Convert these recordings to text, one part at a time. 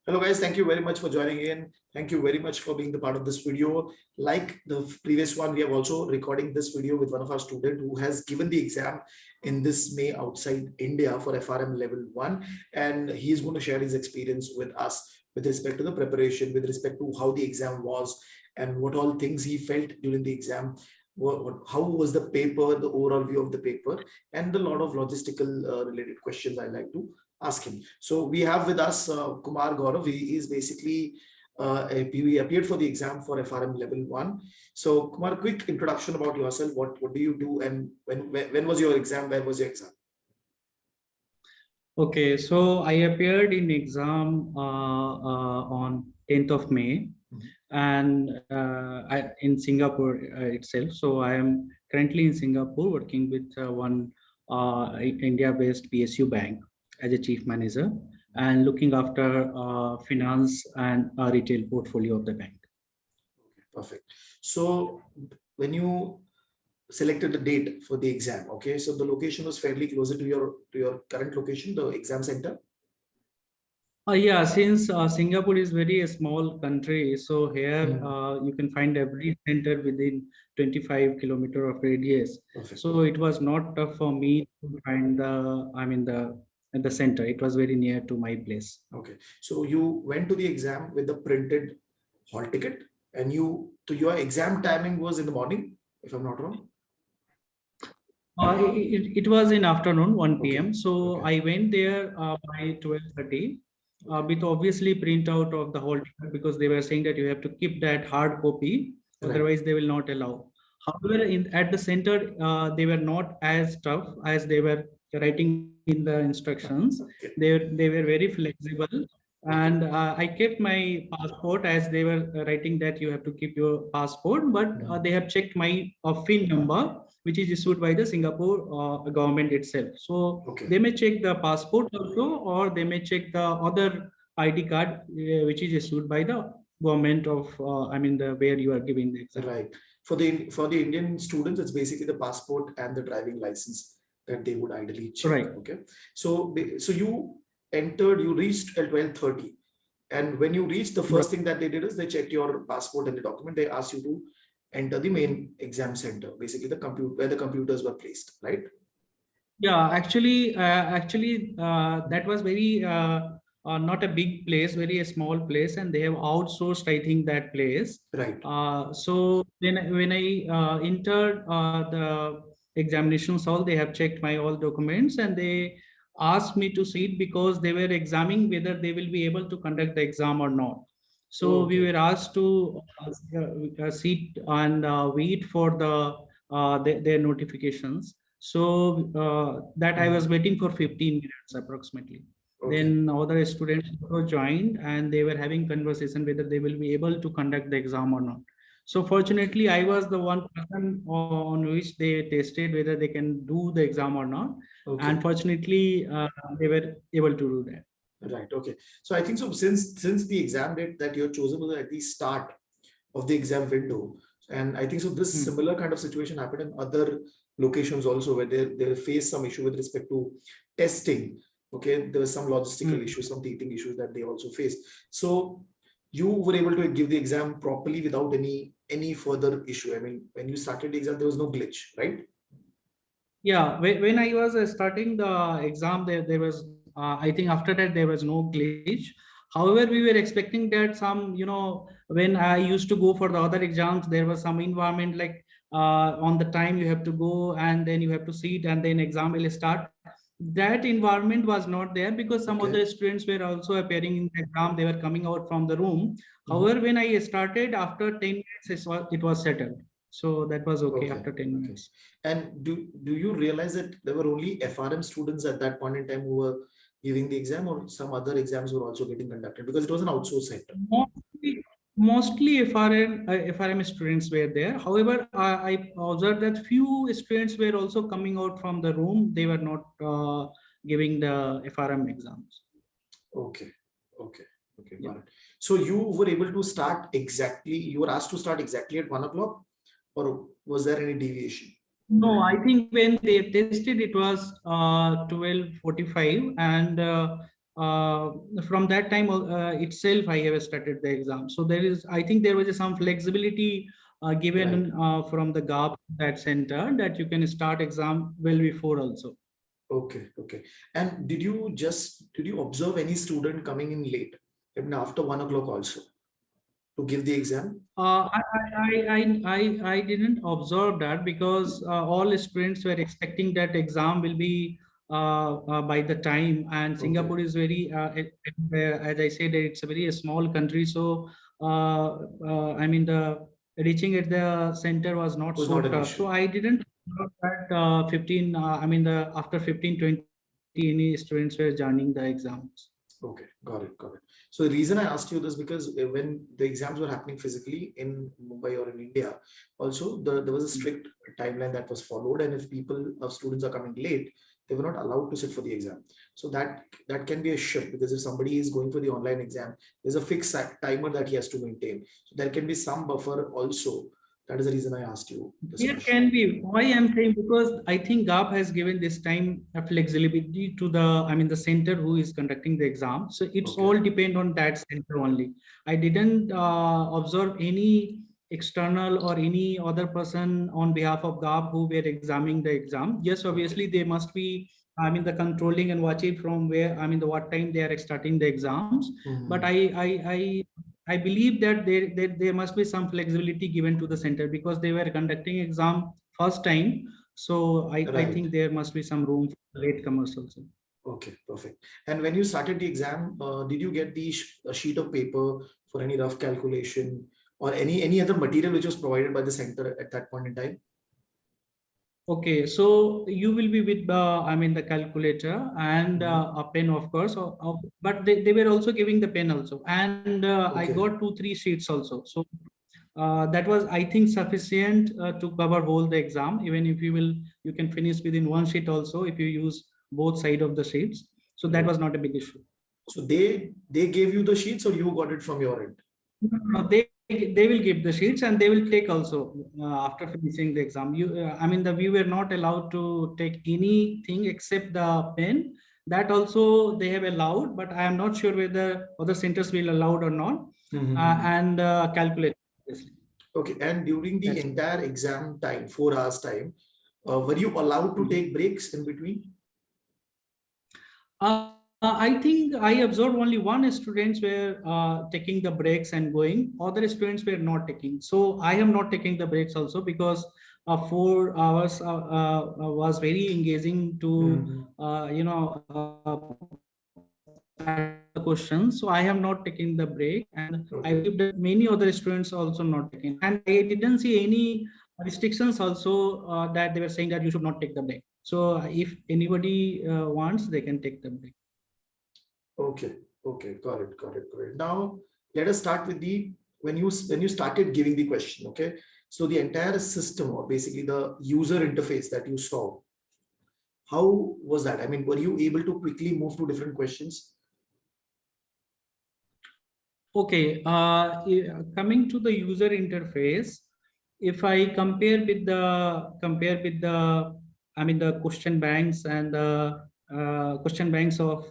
Hello guys, thank you very much for joining in. Thank you very much for being the part of this video. Like the previous one, we have also recording this video with one of our students who has given the exam in this May outside India for FRM level 1, and he is going to share his experience with us with respect to the preparation, with respect to how the exam was and what all things he felt during the exam. How was the paper, the overall view of the paper, and a lot of logistical related questions I like to ask him. So we have with us Kumar Gaurav. He is basically he appeared for the exam for FRM level 1. So Kumar, quick introduction about yourself. What do you do, and when was your exam? Where was your exam? Okay, so I appeared in exam on 10th of May and in Singapore itself. So I am currently in Singapore working with one India-based PSU bank as a chief manager and looking after finance and retail portfolio of the bank. Perfect. So when you selected the date for the exam, okay, so the location was fairly closer to your current location, the exam center. Yeah, since Singapore is very small country, so here you can find every center within 25-kilometer of radius. Perfect. So it was not tough for me to find the center. It was very near to my place. Okay, so you went to the exam with the printed hall ticket, and your exam timing was in the morning, if I'm not wrong. It was in afternoon, 1 p.m. Okay. So I went there by 12:30 with obviously printout of the whole ticket because they were saying that you have to keep that hard copy, otherwise they will not allow. However, at the center, they were not as tough as they were writing in the instructions. They were very flexible. And I kept my passport as they were writing that you have to keep your passport, but they have checked my PIN number, which is issued by the Singapore government itself. So they may check the passport also, or they may check the other ID card, which is issued by the government of, the where you are giving the exam. Right. For the Indian students, it's basically the passport and the driving license that they would ideally check. Right. Okay. So you reached at 12:30. And when you reached, the first thing that they did is they checked your passport and the document. They asked you to enter the main exam center, basically the where the computers were placed, right? Yeah, actually, that was very not a big place, very a small place, and they have outsourced, I think, that place. Right. So when I entered the examination hall, they have checked my all documents and they asked me to sit because they were examining whether they will be able to conduct the exam or not. So we were asked to sit and wait for their notifications. So that I was waiting for 15 minutes approximately. Then other students also joined and they were having conversation whether they will be able to conduct the exam or not. So fortunately, I was the one person on which they tested whether they can do the exam or not. And fortunately, they were able to do that. Right. Okay. So I think so since the exam date that you're chosen was at the start of the exam window, and I think so this similar kind of situation happened in other locations also where they face some issue with respect to testing. Okay, there was some logistical issues, some teething issues that they also faced. So you were able to give the exam properly without any further issue. I mean, when you started the exam, there was no glitch, right? Yeah, when I was starting the exam, there was, I think after that, there was no glitch. However, we were expecting that some, when I used to go for the other exams, there was some environment like on the time you have to go and then you have to sit and then exam will start. That environment was not there because some other students were also appearing in the exam. They were coming out from the room. However, when I started, after 10 minutes, it was settled. So that was okay after 10 minutes. And do you realize that there were only FRM students at that point in time who were giving the exam, or some other exams were also getting conducted because it was an outsourced center? Mostly FRM students were there. However, I observed that few students were also coming out from the room. They were not giving the FRM exams. Okay. Got it. So you were able to start exactly, you were asked to start exactly at 1 o'clock, or was there any deviation? No, I think when they tested, it was 12:45, and from that time itself, I have started the exam. So I think there was some flexibility given from the GAP, that center, that you can start exam well before also. Okay, okay. And did you observe any student coming in late, even after 1 o'clock also, to give the exam? I didn't observe that, because all students were expecting that exam will be by the time, and Singapore is very, as I said, it's a very small country. So, I mean, the reaching at the center was not Was so not an tough. issue. So I didn't observe that 15, I mean, after 15, 20, any students were joining the exams. Okay, got it, got it. So the reason I asked you this, because when the exams were happening physically in Mumbai or in India, also there was a strict timeline that was followed, and if students are coming late, they were not allowed to sit for the exam. So that can be a shift, because if somebody is going for the online exam, there's a fixed timer that he has to maintain. So there can be some buffer also. That is the reason I asked you this There question. can be. Why I'm saying, because I think GAP has given this time a flexibility to the center who is conducting the exam. So it's all depend on that center only. I didn't observe any external or any other person on behalf of GAP who were examining the exam. Yes, obviously they must be, the controlling and watching from where, the what time they are starting the exams. But I believe that there must be some flexibility given to the center, because they were conducting exam first time. So I think there must be some room for latecomers also. Okay, perfect. And when you started the exam, did you get the a sheet of paper for any rough calculation or any other material which was provided by the center at that point in time? Okay, so you will be with the calculator and a pen, of course. But they were also giving the pen also, and I got 2-3 sheets also. So that was, I think, sufficient to cover whole the exam. Even if you can finish within one sheet also if you use both side of the sheets. So that was not a big issue. So they gave you the sheets, or you got it from your end? No, they will give the sheets, and they will take also after finishing the exam. We were not allowed to take anything except the pen. That also they have allowed, but I am not sure whether other centers will allowed or not. And calculate. Okay, and during the entire exam time, 4 hours time, were you allowed to take breaks in between? I think I observed only one students were taking the breaks and going. Other students were not taking. So I am not taking the breaks also, because 4 hours was very engaging to questions. So I have not taken the break, and I believe that many other students also not taking. And I didn't see any restrictions also that they were saying that you should not take the break. So if anybody wants, they can take the break. Okay, okay, got it. Now let us start with when you started giving the question. Okay, so the entire system, or basically the user interface that you saw, how was that? I mean, were you able to quickly move to different questions? Okay, coming to the user interface, if I compare with the question banks and the question banks of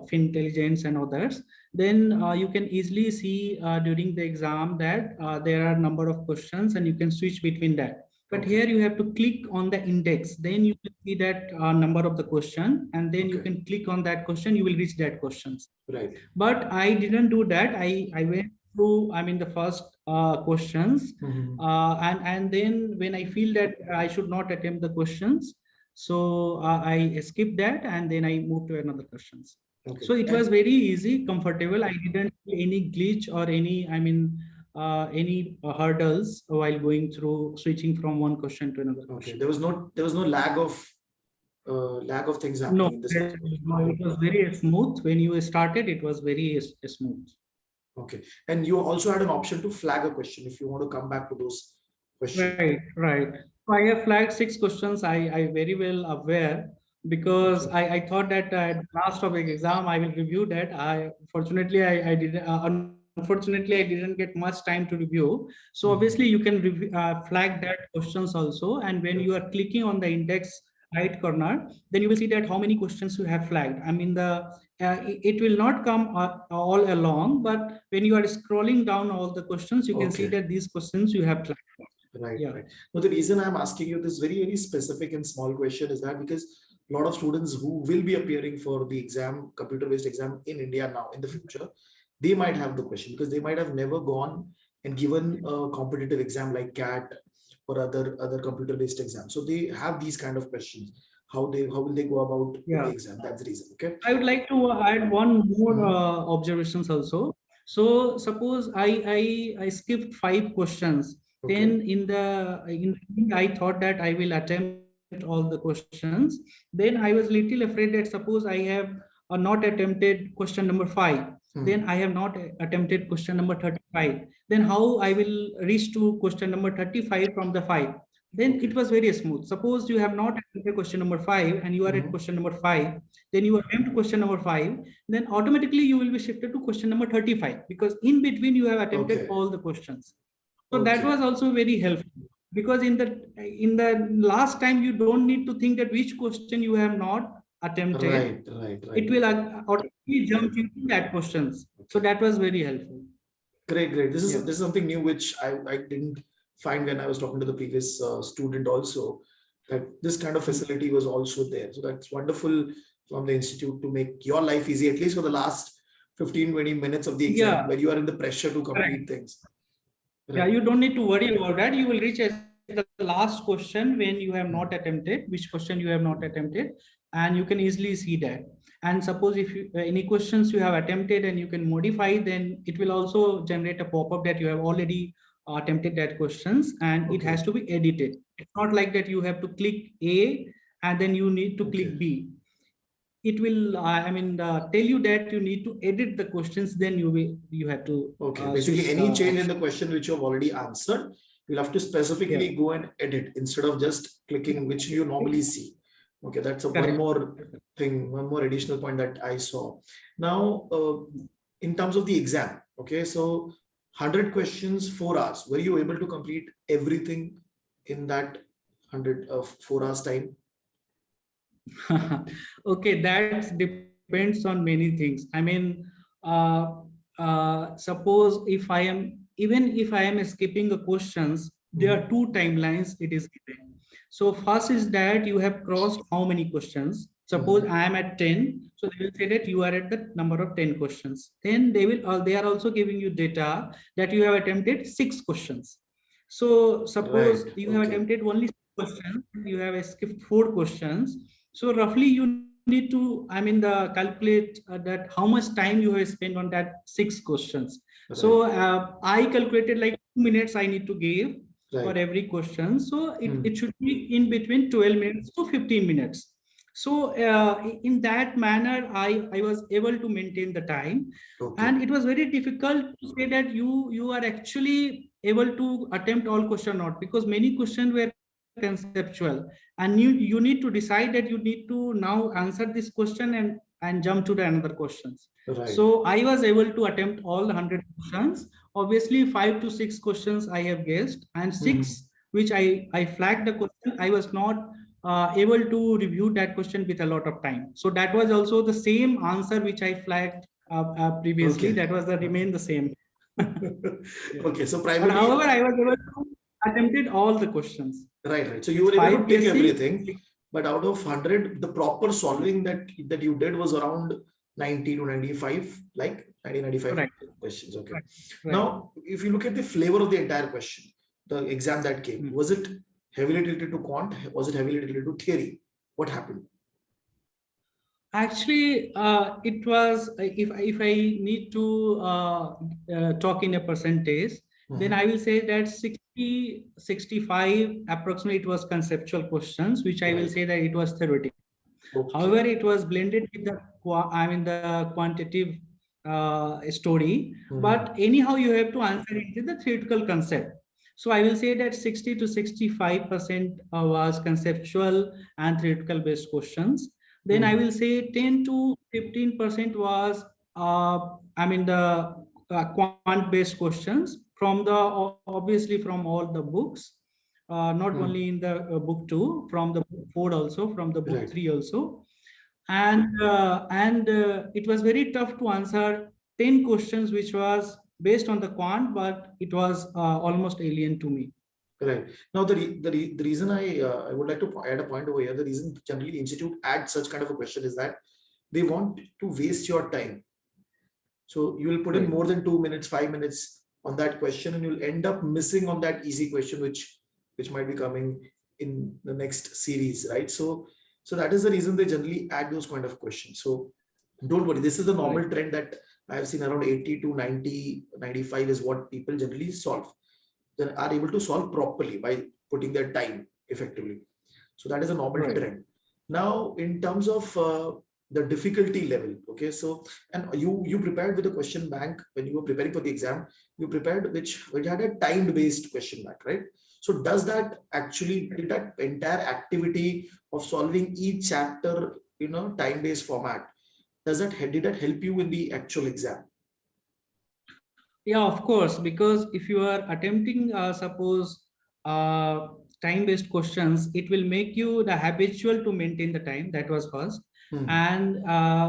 Fintelligence and others, then you can easily see during the exam that there are a number of questions, and you can switch between that. But here you have to click on the index, then you will see that number of the question, and then you can click on that question, you will reach that questions. Right. But I didn't do that. I went through, the first questions, and then when I feel that I should not attempt the questions, so I skipped that, and then I moved to another questions. So it was very easy, comfortable. I didn't see any glitch or any hurdles while going through, switching from one question to another question. There was no lag of things happening. No, in this it was very smooth. When you started, it was very smooth. Okay, and you also had an option to flag a question if you want to come back to those questions. Right. So I have flagged 6 questions. I very well aware, because I thought that at the last of the exam I will review that. Unfortunately I didn't get much time to review. So obviously you can flag that questions also, and when you are clicking on the index, right corner, then you will see that how many questions you have flagged. I mean, it will not come all along, but when you are scrolling down all the questions, you can see Okay. that these questions you have flagged. Right, Yeah. right. Now, the reason I'm asking you this very specific and small question is that because a lot of students who will be appearing for the exam, computer-based exam in India now in the future, they might have the question because they might have never gone and given a competitive exam like CAT or other computer-based exams. So they have these kind of questions. How will they go about Yeah. the exam? That's the reason. Okay. I would like to add one more observations also. So suppose I skipped 5 questions. Okay. Then I thought that I will attempt all the questions. Then I was little afraid that suppose I have not attempted question number 5. Then I have not attempted question number 35. Then how I will reach to question number 35 from the 5? Then it was very smooth. Suppose you have not attempted question number 5 and you are at question number 5, then you attempt question number 5, then automatically you will be shifted to question number 35 because in between you have attempted all the questions. So that was also very helpful because in the last time you don't need to think that which question you have not attempted. Right. It will automatically jump into that questions. So that was very helpful. Great. This is something new which I didn't find when I was talking to the previous student also, that this kind of facility was also there. So that's wonderful from the institute to make your life easy, at least for the last 15-20 minutes of the exam where you are in the pressure to complete things. Right. Yeah, you don't need to worry about that. You will reach at the last question when you have not attempted, which question you have not attempted, and you can easily see that. And suppose if you, any questions you have attempted and you can modify, then it will also generate a pop-up that you have already attempted that questions and it has to be edited. It's not like that you have to click A and then you need to click B. It will tell you that you need to edit the questions, then you have to basically any change in the question which you have already answered, you'll have to specifically go and edit instead of just clicking which you normally see. Okay, that's one more thing, one more additional point that I saw. Now in terms of the exam, okay, so 100 questions, 4 hours, were you able to complete everything in that 4 hours time? Okay, that depends on many things. I mean, suppose if I am skipping the questions, there are 2 timelines it is given. So first is that you have crossed how many questions. Suppose I am at 10, so they will say that you are at the number of 10 questions. Then they are also giving you data that you have attempted 6 questions. So suppose you have attempted only 6 questions, you have skipped 4 questions. So roughly you need to, calculate that how much time you have spent on that 6 questions. So I calculated like 2 minutes I need to give for every question. So it should be in between 12 minutes to 15 minutes. So in that manner, I was able to maintain the time. And it was very difficult to say that you are actually able to attempt all question or not, because many questions were conceptual and you need to decide that you need to now answer this question and jump to the another questions. So I was able to attempt all the 100 questions. Obviously 5 to 6 questions I have guessed, and 6 which I flagged the question, I was not able to review that question with a lot of time. So that was also the same answer which I flagged previously. That was remain the same. Okay, so primarily, but however, I was able to attempted all the questions. Right. So you were able to pick everything, but out of 100, the proper solving that you did was around 90 to 95, like 90-95 questions. Okay. Now, if you look at the flavor of the entire question, the exam that came, was it heavily related to quant? Was it heavily related to theory? What happened? Actually, it was, if I need to talk in a percentage, then I will say that 60-65 approximately it was conceptual questions, which I will say that it was theoretical. However, it was blended with the quantitative story. But anyhow, you have to answer into the theoretical concept. So I will say that 60 to 65% was conceptual and theoretical based questions. Then I will say 10 to 15% was the quant based questions from obviously from all the books. not only in the book 2, from the book 4 also, from the book Right. 3 also. And it was very tough to answer 10 questions, which was based on the quant, but it was almost alien to me. Right. Now, the reason I would like to add a point over here, the reason generally institute adds such kind of a question is that they want to waste your time. So you will put in Right. more than 2 minutes, 5 minutes on that question, and you'll end up missing on that easy question, which might be coming in the next series, right? So that is the reason they generally add those kind of questions. So don't worry, this is the normal Right. trend that I have seen around 80 to 90, 95 is what people generally solve. They are able to solve properly by putting their time effectively. So that is a normal Right. trend. Now, in terms of the difficulty level, okay, so and you prepared with a question bank when you were preparing for the exam. You prepared which had a time based question bank, right? So does that actually, did that entire activity of solving each chapter in a time based format, did that help you in the actual exam? Yeah, of course, because if you are attempting, suppose, time-based questions, it will make you the habitual to maintain the time. That was first. And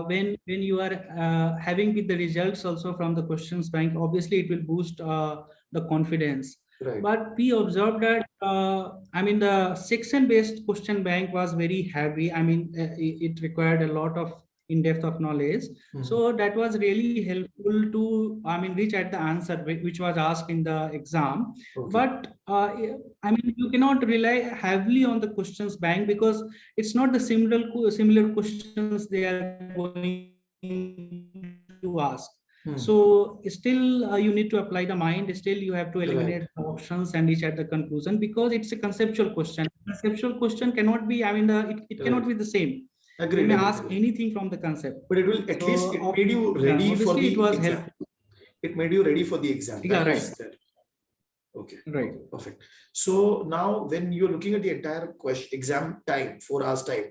when you are having with the results also from the questions bank, obviously it will boost the confidence. Right. But we observed that I mean the section-based question bank was very heavy. I mean it required a lot of in-depth of knowledge. So that was really helpful to, I mean, reach at the answer which was asked in the exam. Okay. But I mean, you cannot rely heavily on the questions bank because it's not the similar questions they are going to ask. So still you need to apply the mind. Still you have to eliminate Right. the options and reach at the conclusion because it's a conceptual question. Conceptual question cannot be, I mean, it cannot Right. be the same. Agreed. You may agreed, ask agreed. anything from the concept. But it will at So, least it made you ready for obviously the it was exam. helpful. It made you ready for the exam. Yeah, That right. is there. Okay. Right. Okay, perfect. So now when you're looking at the entire exam time, 4 hours time,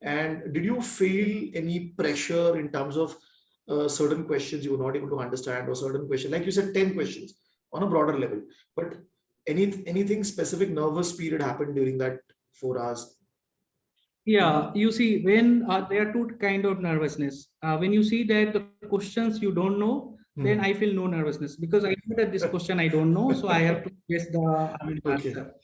and did you feel any pressure in terms of certain questions you were not able to understand, or certain questions, like you said, 10 questions on a broader level, but anything specific nervous period happened during that 4 hours? Yeah, you see, when there are two kind of nervousness. When you see that the questions you don't know, then I feel no nervousness because I know that this question I don't know, so I have to guess the Okay. answer.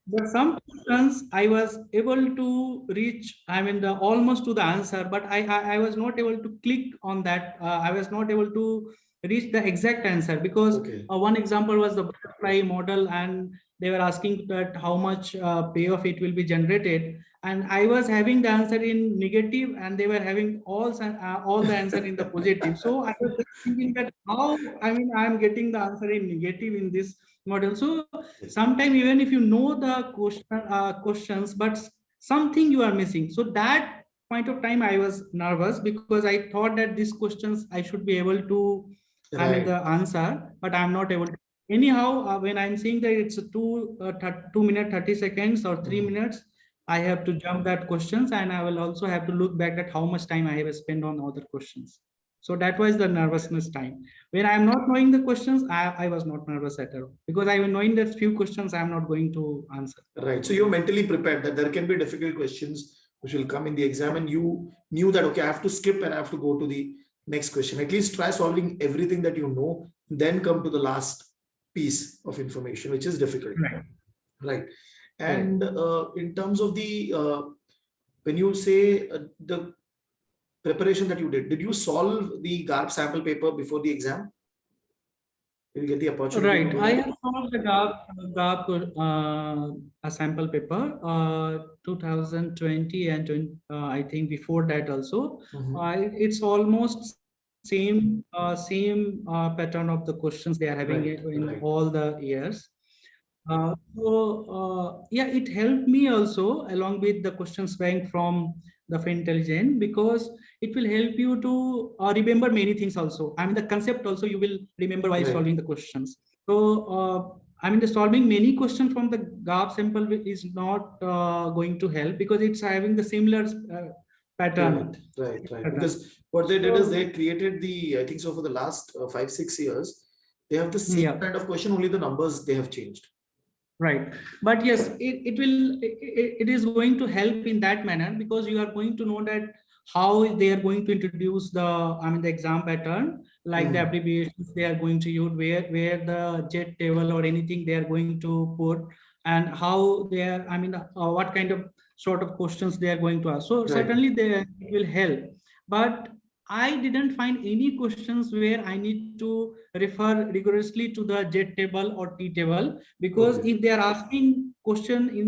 But some questions I was able to reach, I mean, the almost to the answer, but I was not able to click on that. I was not able to reach the exact answer because Okay. one example was the butterfly model, and they were asking that how much payoff it will be generated, and I was having the answer in negative, and they were having all the answer in the positive. So I was just thinking that how, I mean, I'm getting the answer in negative in this model. So sometimes even if you know the questions, but something you are missing. So that point of time I was nervous because I thought that these questions I should be able to, I mean, the answer, but I'm not able to. Anyhow, when I'm saying that it's a 2 minute 30 seconds or 3 minutes, I have to jump that questions, and I will also have to look back at how much time I have spent on other questions. So that was the nervousness time. When I'm not knowing the questions, I was not nervous at all because I was knowing that few questions I'm not going to answer. Right. So you're mentally prepared that there can be difficult questions which will come in the exam, and you knew that, okay, I have to skip and I have to go to the next question. At least try solving everything that you know, then come to the last piece of information, which is difficult. Right. Right. And in terms of the, when you say the preparation that you did you solve the GARP sample paper before the exam? Did you get the opportunity? Right. I have solved the GAP a sample paper 2020 and 20, I think before that also. It's almost same pattern of the questions they are having in all the years. Yeah, it helped me also along with the questions bank from the Fintelligent because it will help you to remember many things also. I mean, the concept also you will remember while solving the questions. So, I mean, the solving many questions from the GAP sample is not going to help because it's having the similar pattern. Right. Because what they did is they created the, I think so for the last 5-6 years, they have the same kind of question, only the numbers they have changed. Right. But yes, it is going to help in that manner, because you are going to know that how they are going to introduce the exam pattern, like the abbreviations they are going to use, where the jet table or anything they are going to put, and how they are, what kind of sort of questions they are going to ask. So Right. certainly it will help. But I didn't find any questions where I need to refer rigorously to the jet table or T table, because Okay. if they are asking question in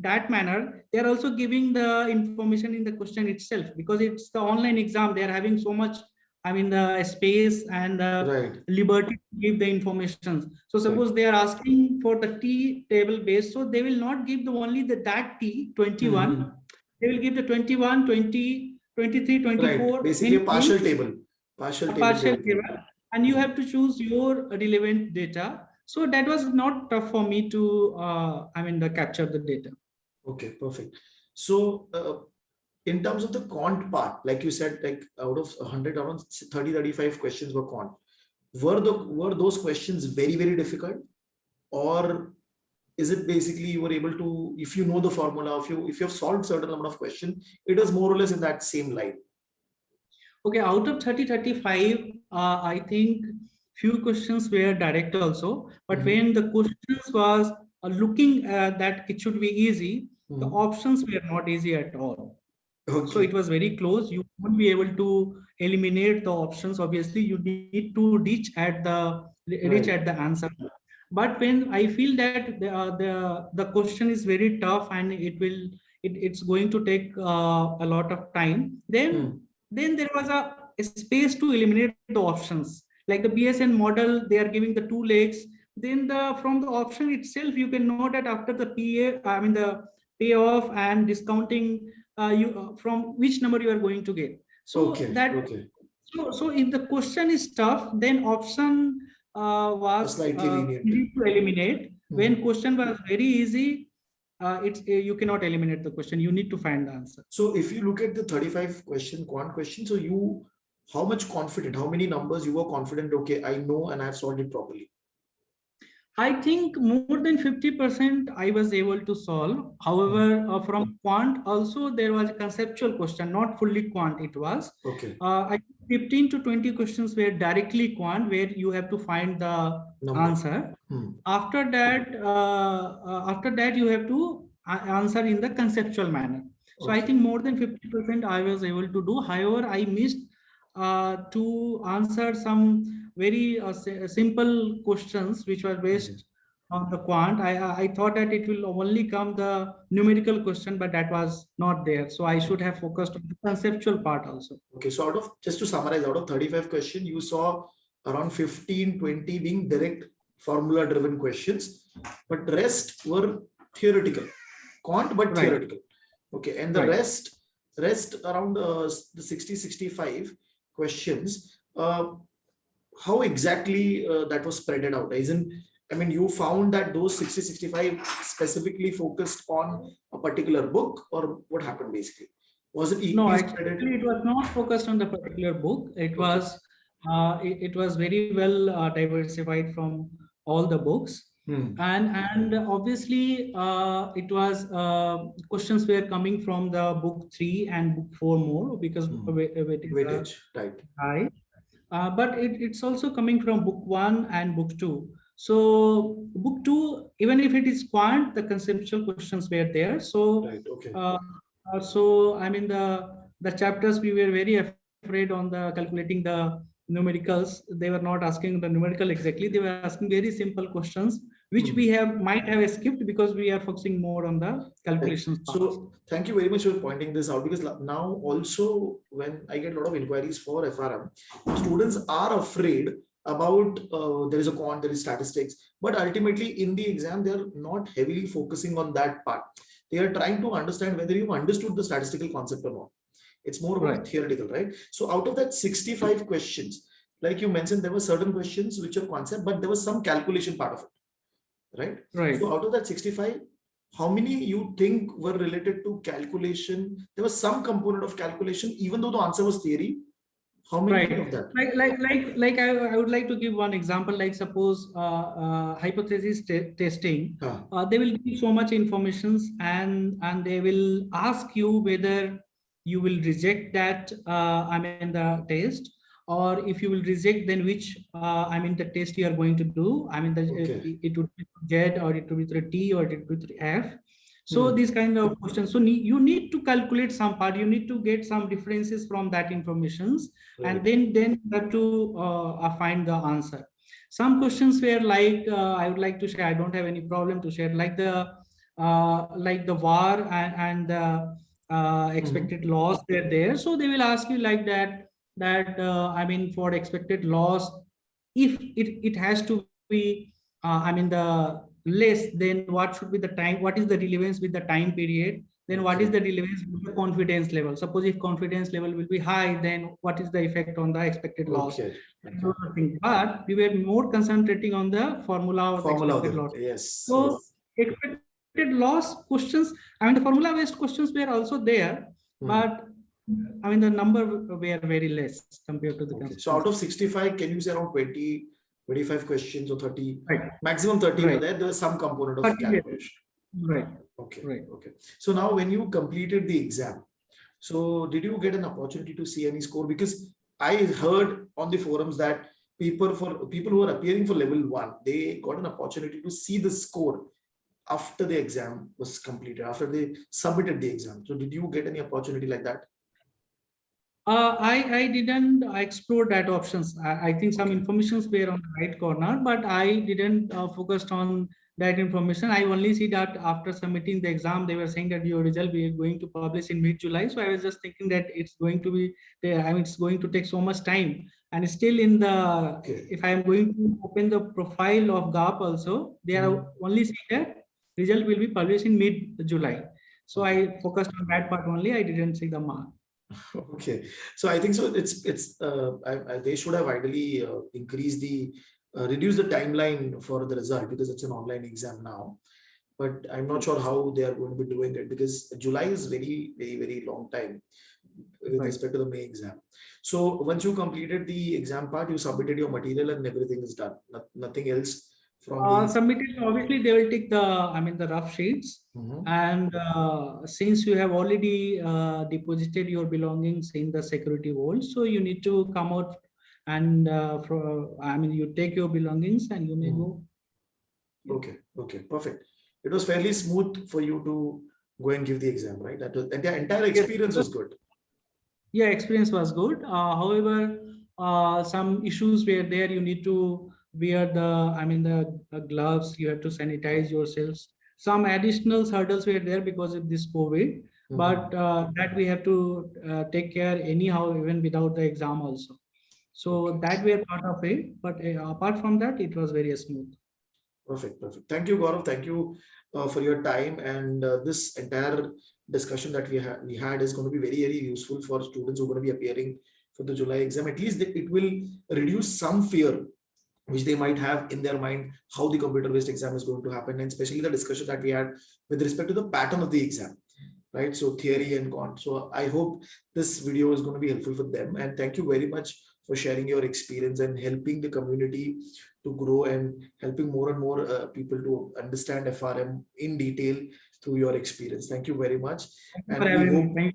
that manner, they are also giving the information in the question itself, because it's the online exam. They are having so much, the space and the Right. liberty to give the information. So suppose they are asking for the T table base, so they will not give the only that T 21. They will give the 21, 20, 23, Right. 24, Basically a partial anything, table. Partial a table they partial will give. table, and you have to choose your relevant data. So that was not tough for me to, capture the data. Okay, perfect. So in terms of the quant part, like you said, like out of 100, around 30-35 questions were quant. Were those questions very, very difficult? Or is it basically you were able to, if you know the formula, if you have solved certain number of questions, it is more or less in that same line? Okay, out of 30, 35, I think few questions were direct also, but when the questions was looking that it should be easy, the options were not easy at all. So it Okay. was very close. You won't be able to eliminate the options. Obviously, you need to reach at the answer. But when I feel that the question is very tough and it's going to take a lot of time, then there was a space to eliminate the options. Like the BSN model, they are giving the two legs. Then from the option itself, you can know that after the the payoff and discounting, from which number you are going to get. So Okay. so if the question is tough, then option was Slightly lenient. easy to eliminate. When question was very easy, you cannot eliminate the question. You need to find the answer. So if you look at the 35 question quant question, so you, how much confident, how many numbers you were confident, okay, I know and I've solved it properly? I think more than 50% I was able to solve. However, from quant also there was a conceptual question, not fully quant it was. Okay. I think 15 to 20 questions were directly quant, where you have to find the answer. After that you have to answer in the conceptual manner. So I think more than 50% I was able to do. However, I missed to answer some very simple questions which were based on the quant. I thought that it will only come the numerical question, but that was not there. So I should have focused on the conceptual part also. Okay, so just to summarize, out of 35 questions, you saw around 15, 20 being direct formula driven questions, but rest were theoretical, quant, but theoretical. Okay, and the rest around the 60, 65 questions, how exactly that was spread out? You found that those 60, 65 specifically focused on a particular book, or what happened basically? Was it equally No, actually, it was not focused on the particular book. It was it was very well diversified from all the books, and obviously it was questions were coming from the book 3 and book 4 more, because weightage, right? High. But it's also coming from book 1 and book 2. So book 2, even if it is quant, the conceptual questions were there. So the chapters we were very afraid on the calculating the numericals. They were not asking the numerical exactly. They were asking very simple questions, which we might have skipped because we are focusing more on the calculations. So thank you very much for pointing this out, because now also when I get a lot of inquiries for FRM, students are afraid about there is a quant, there is statistics, but ultimately in the exam they are not heavily focusing on that part. They are trying to understand whether you've understood the statistical concept or not. It's more about theoretical, right? So out of that 65 questions, like you mentioned, there were certain questions which are concept, but there was some calculation part of it, right? So out of that 65, how many you think were related to calculation? There was some component of calculation, even though the answer was theory. How many Right. of that? I would like to give one example. Like suppose hypothesis testing, they will give so much informations and they will ask you whether you will reject that I mean the test, or if you will reject, then which I mean the test you are going to do. I mean it would be Z, or it would be through T, or it would be through F. So these kind of questions. So you need to calculate some part. You need to get some differences from that informations, and then you have to find the answer. Some questions were like I would like to share. I don't have any problem to share, like the VAR and the expected loss they're there. So they will ask you like that I mean for expected loss, if it has to be I mean the less, then what should be the time? What is the relevance with the time period? Then what is the relevance with the confidence level? Suppose if confidence level will be high, then what is the effect on the expected loss? But we were more concentrating on the formula of expected loss. So expected loss questions, I mean the formula based questions were also there, but I mean the number were very less compared to the So out of 65, can you say around 20, 25 questions or 30? Maximum 30 were there. There was some component of calculation. Okay. So now when you completed the exam, so did you get an opportunity to see any score? Because I heard on the forums that people who are appearing for level 1, they got an opportunity to see the score after the exam was completed, after they submitted the exam. So did you get any opportunity like that? I didn't explore that options. I think some informations were on the right corner, but I didn't focus on that information. I only see that after submitting the exam, they were saying that your result we are going to publish in mid-July. So I was just thinking that it's going to be there. I mean, it's going to take so much time. And still in the, if I am going to open the profile of GAP also, they are only saying that result will be published in mid-July. So I focused on that part only. I didn't see the mark. Okay, so I think so. It's they should have ideally increased the reduce the timeline for the result, because it's an online exam now. But I'm not sure how they are going to be doing it, because July is very long time with respect to the May exam. So once you completed the exam part, you submitted your material and everything is done. Nothing else from submitted. Obviously, they will take the rough sheets, and since you have already deposited your belongings in the security vault, so you need to come out and you take your belongings and you may go. Okay, perfect. It was fairly smooth for you to go and give the exam, right? That was, and the entire experience was good. Yeah, experience was good. However, some issues were there. You need to wear the gloves. You have to sanitize yourselves. Some additional hurdles were there because of this COVID, but that we have to take care anyhow, even without the exam also. So that were part of it. But apart from that, it was very smooth. Perfect. Thank you, Gaurav. Thank you for your time, and this entire discussion that we had is going to be very useful for students who are going to be appearing for the July exam. At least it will reduce some fear which they might have in their mind how the computer-based exam is going to happen, and especially the discussion that we had with respect to the pattern of the exam, right? So theory and con. So I hope this video is going to be helpful for them, and thank you very much for sharing your experience and helping the community to grow and helping more and more people to understand FRM in detail through your experience. Thank you very much. Thank you for having me,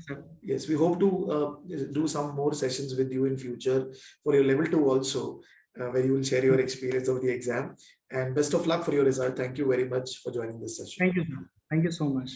sir. Yes, we hope to do some more sessions with you in future for your level 2 also, where you will share your experience of the exam, and best of luck for your result. Thank you very much for joining this session. Thank you, sir. Thank you so much.